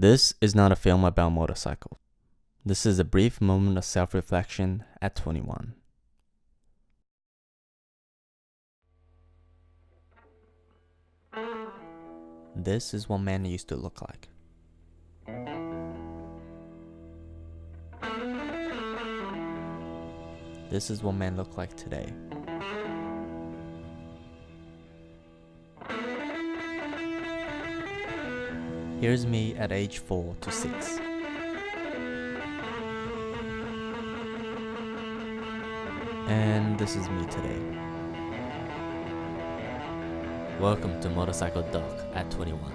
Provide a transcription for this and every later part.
This is not a film about motorcycles. This is a brief moment of self-reflection at 21. This is what man used to look like. This is what men look like today. Here's me at age 4 to 6. And this is me today. Welcome to Motorcycle Doc at 21.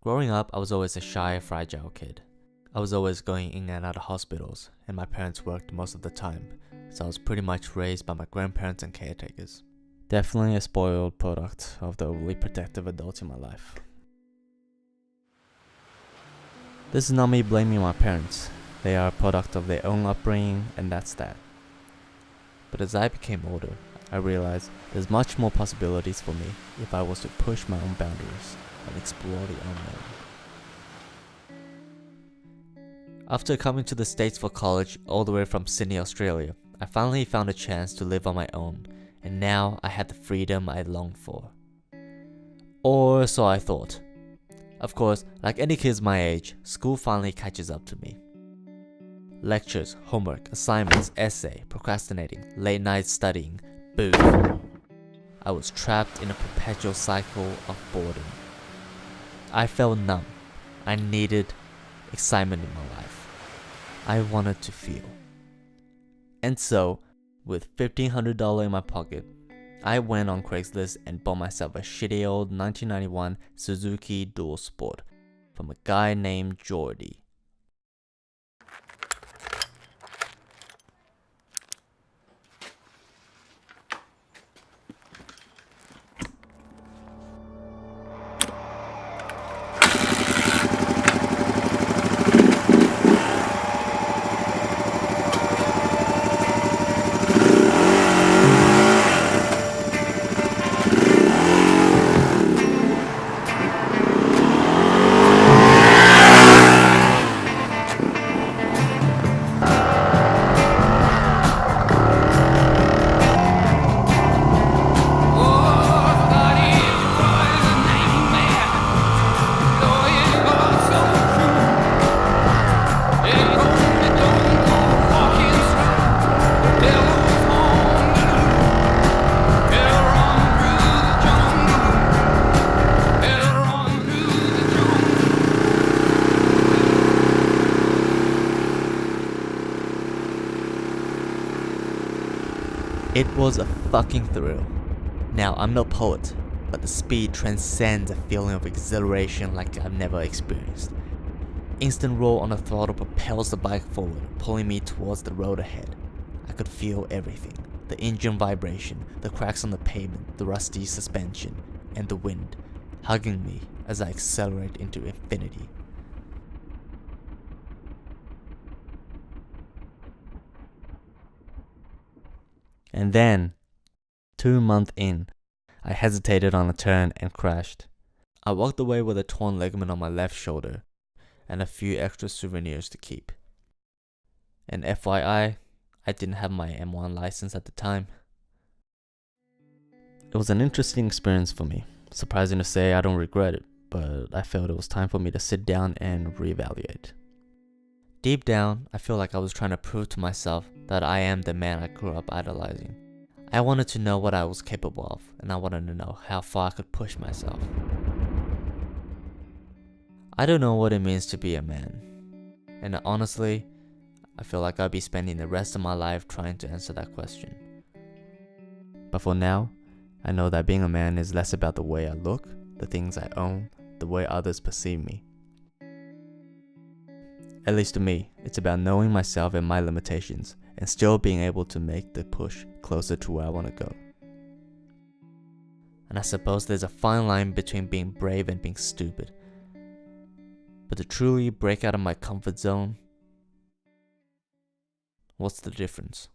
Growing up, I was always a shy, fragile kid. I was always going in and out of hospitals, and my parents worked most of the time, so I was pretty much raised by my grandparents and caretakers. Definitely a spoiled product of the overly protective adults in my life. This is not me blaming my parents. They are a product of their own upbringing, and that's that. But as I became older, I realized there's much more possibilities for me if I was to push my own boundaries and explore the unknown. After coming to the States for college all the way from Sydney, Australia, I finally found a chance to live on my own, and now I had the freedom I longed for. Or so I thought. Of course, like any kids my age, school finally catches up to me. Lectures, homework, assignments, essay, procrastinating, late night studying, boom. I was trapped in a perpetual cycle of boredom. I felt numb. I needed excitement in my life. I wanted to feel. And so, with $1,500 in my pocket, I went on Craigslist and bought myself a shitty old 1991 Suzuki Dual Sport from a guy named Jordy. It was a fucking thrill. Now, I'm no poet, but the speed transcends a feeling of exhilaration like I've never experienced. Instant roll on the throttle propels the bike forward, pulling me towards the road ahead. I could feel everything. The engine vibration, the cracks on the pavement, the rusty suspension, and the wind, hugging me as I accelerate into infinity. And then, 2 months in, I hesitated on a turn and crashed. I walked away with a torn ligament on my left shoulder and a few extra souvenirs to keep. And FYI, I didn't have my M1 license at the time. It was an interesting experience for me. Surprising to say, I don't regret it, but I felt it was time for me to sit down and reevaluate. Deep down, I feel like I was trying to prove to myself that I am the man I grew up idolizing. I wanted to know what I was capable of, and I wanted to know how far I could push myself. I don't know what it means to be a man, and honestly, I feel like I'll be spending the rest of my life trying to answer that question. But for now, I know that being a man is less about the way I look, the things I own, the way others perceive me. At least to me, it's about knowing myself and my limitations, and still being able to make the push closer to where I want to go. And I suppose there's a fine line between being brave and being stupid. But to truly break out of my comfort zone, what's the difference?